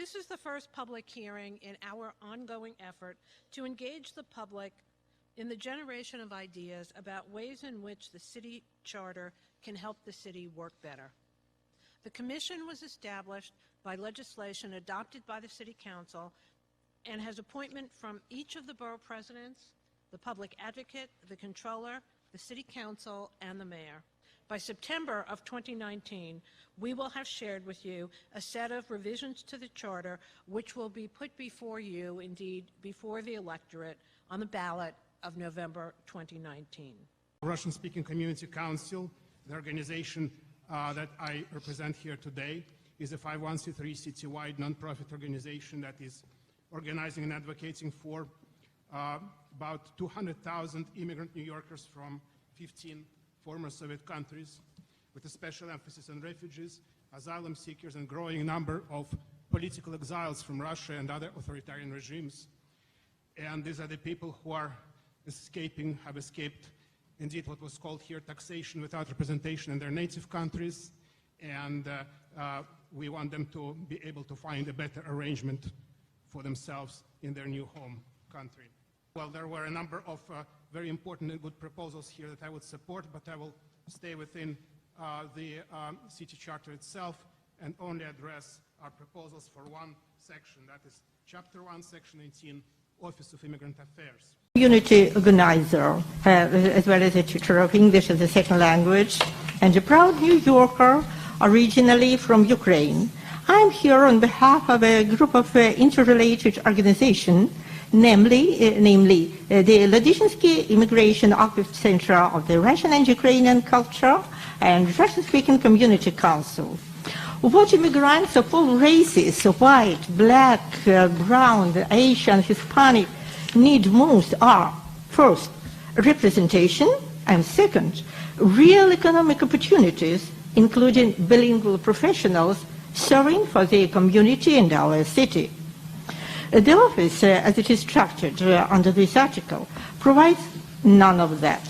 This is the first public hearing in our ongoing effort to engage the public in the generation of ideas about ways in which the city charter can help the city work better. The commission was established by legislation adopted by the City Council and has appointment from each of the borough presidents, the public advocate, the controller, the City Council, and the mayor. By September of 2019, we will have shared with you a set of revisions to the charter which will be put before you, indeed, before the electorate on the ballot of November 2019. Russian-speaking Community Council, the organization that I represent here today, is a 501c3 citywide nonprofit organization that is organizing and advocating for about 200,000 immigrant New Yorkers from 15 former Soviet countries, with a special emphasis on refugees, asylum seekers, and growing number of political exiles from Russia and other authoritarian regimes. And these are the people who are have escaped, indeed, what was called here taxation without representation in their native countries, and we want them to be able to find a better arrangement for themselves in their new home country. Well, there were a number of very important and good proposals here that I would support, but I will stay within the city charter itself and only address our proposals for one section, that is Chapter 1, Section 18, Office of Immigrant Affairs. Community organizer, as well as a teacher of English as a second language, and a proud New Yorker, originally from Ukraine. I'm here on behalf of a group of interrelated organizations, namely the Ladyshinsky Immigration Occupied Center of the Russian and Ukrainian Culture and Russian-Speaking Community Council. What immigrants of all races, white, black, brown, Asian, Hispanic, need most are, first, representation, and second, real economic opportunities, including bilingual professionals serving for the community and our city. The office, as it is structured under this article, provides none of that.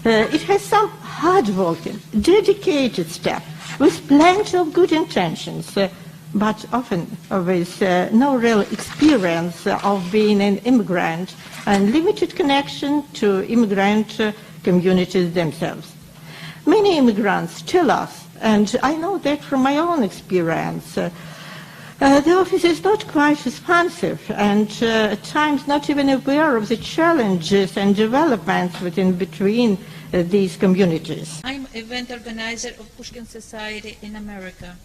It has some hard-working, dedicated staff with plenty of good intentions, but often with no real experience of being an immigrant and limited connection to immigrant communities themselves. Many immigrants tell us, and I know that from my own experience, the office is not quite responsive and at times not even aware of the challenges and developments between these communities. I'm event organizer of Pushkin Society in America.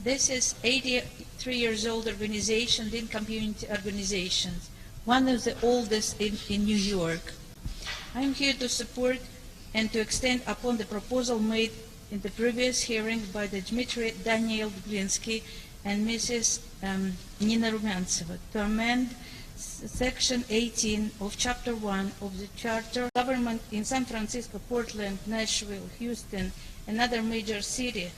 This is 83 years old organization in community organizations, one of the oldest in New York. I'm here to support and to extend upon the proposal made in the previous hearing by the Dmitri Daniel Glinski and Mrs. Nina Rumyantseva to amend Section 18 of Chapter 1 of the Charter. Government in San Francisco, Portland, Nashville, Houston, and other major cities,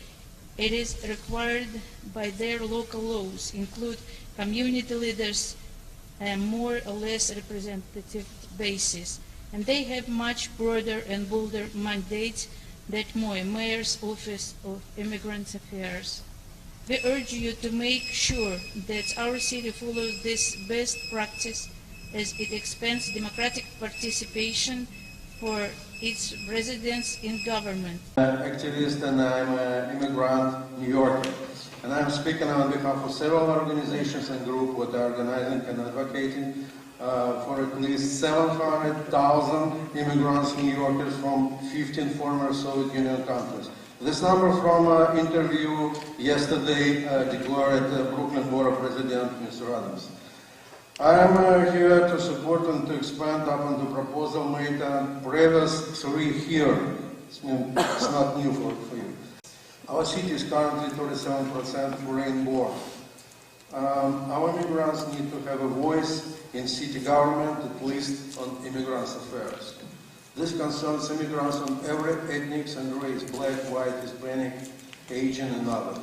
it is required by their local laws, include community leaders and more or less representative basis. And they have much broader and bolder mandates than Mayor's Office of Immigrant Affairs. We urge you to make sure that our city follows this best practice as it expands democratic participation for its residents in government. Activist, and I'm an immigrant New Yorker. And I'm speaking on behalf of several organizations and groups that are organizing and advocating for at least 700,000 immigrants New Yorkers from 15 former Soviet Union countries. This number from an interview yesterday declared Brooklyn Borough President Mr. Adams. I am here to support and to expand upon the proposal made on previous 3 hearings. It's not new for you. Our city is currently 37% foreign-born. Our immigrants need to have a voice in city government, at least on immigrants' affairs. This concerns immigrants on every ethnic and race, black, white, Hispanic, Asian, and other.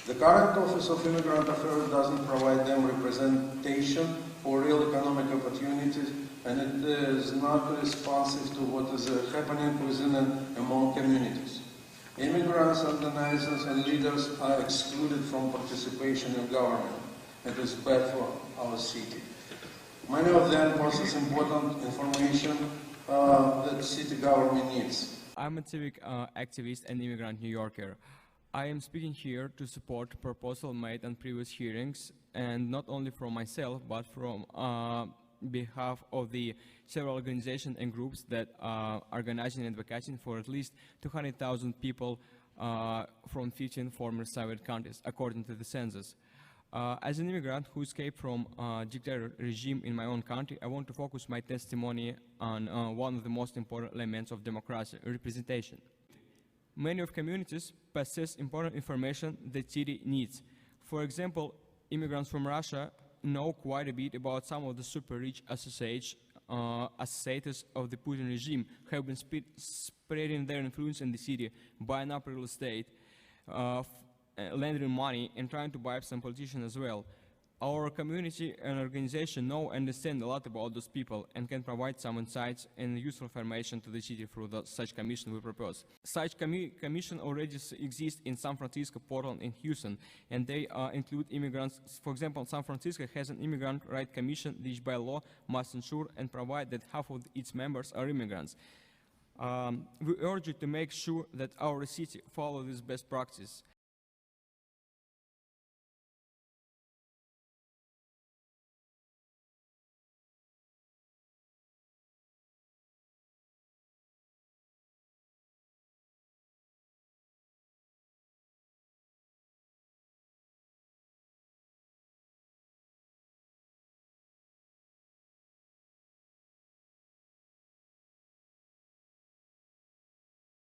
The current Office of Immigrant Affairs doesn't provide them representation for real economic opportunities, and it is not responsive to what is happening within and among communities. Immigrants, organizers, and leaders are excluded from participation in government. It is bad for our city. Many of them possess important information that city government needs. I'm a civic activist and immigrant New Yorker. I am speaking here to support proposal made on previous hearings, and not only from myself, but from behalf of the several organizations and groups that are organizing and advocating for at least 200,000 people from 15 former Soviet countries, according to the census. As an immigrant who escaped from a dictator regime in my own country, I want to focus my testimony on one of the most important elements of democracy, representation. Many of communities possess important information that city needs. For example, immigrants from Russia know quite a bit about some of the super rich associates of the Putin regime who have been spreading their influence in the city, buying up real estate, lending money, and trying to bribe some politicians as well. Our community and organization know and understand a lot about those people and can provide some insights and useful information to the city through such commission we propose. Such commission already exists in San Francisco, Portland, and Houston, and they include immigrants. For example, San Francisco has an immigrant rights commission which by law must ensure and provide that half of its members are immigrants. We urge you to make sure that our city follow this best practice.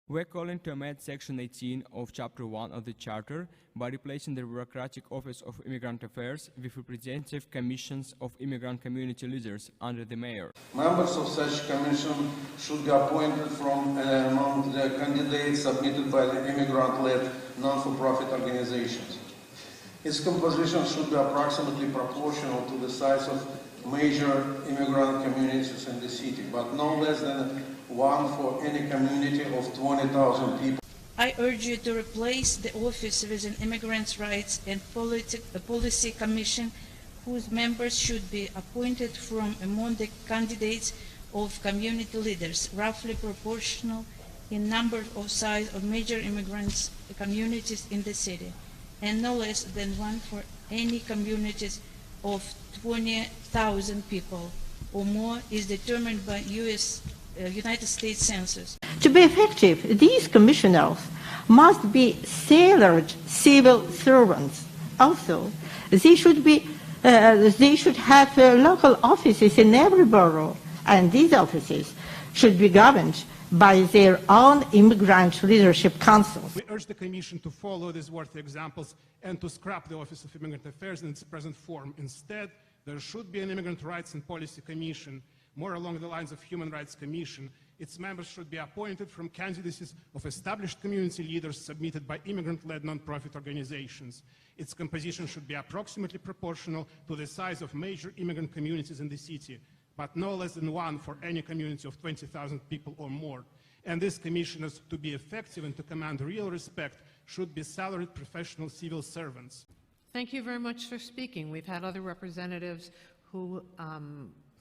We're calling to amend Section 18 of Chapter 1 of the Charter by replacing the bureaucratic Office of Immigrant Affairs with representative commissions of immigrant community leaders under the mayor. Members of such commission should be appointed from among the candidates submitted by the immigrant-led non-for-profit organizations. Its composition should be approximately proportional to the size of major immigrant communities in the city, but no less than one for any community of 20,000 people. I urge you to replace the office with an Immigrants' Rights and Policy Commission whose members should be appointed from among the candidates of community leaders, roughly proportional in number of size of major immigrants communities in the city, and no less than one for any communities of 20,000 people or more is determined by United States Census. To be effective, these commissioners must be salaried civil servants. Also, they should have local offices in every borough, and these offices should be governed by their own immigrant leadership councils. We urge the Commission to follow these worthy examples and to scrap the Office of Immigrant Affairs in its present form. Instead, there should be an Immigrant Rights and Policy Commission, more along the lines of Human Rights Commission. Its members should be appointed from candidacies of established community leaders submitted by immigrant-led non-profit organizations. Its composition should be approximately proportional to the size of major immigrant communities in the city, but no less than one for any community of 20,000 people or more. And these commissioners, to be effective and to command real respect, should be salaried professional civil servants. Thank you very much for speaking. We've had other representatives who,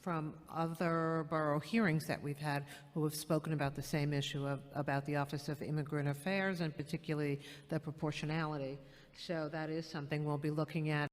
from other borough hearings that we've had, who have spoken about the same issue about the Office of Immigrant Affairs and particularly the proportionality. So that is something we'll be looking at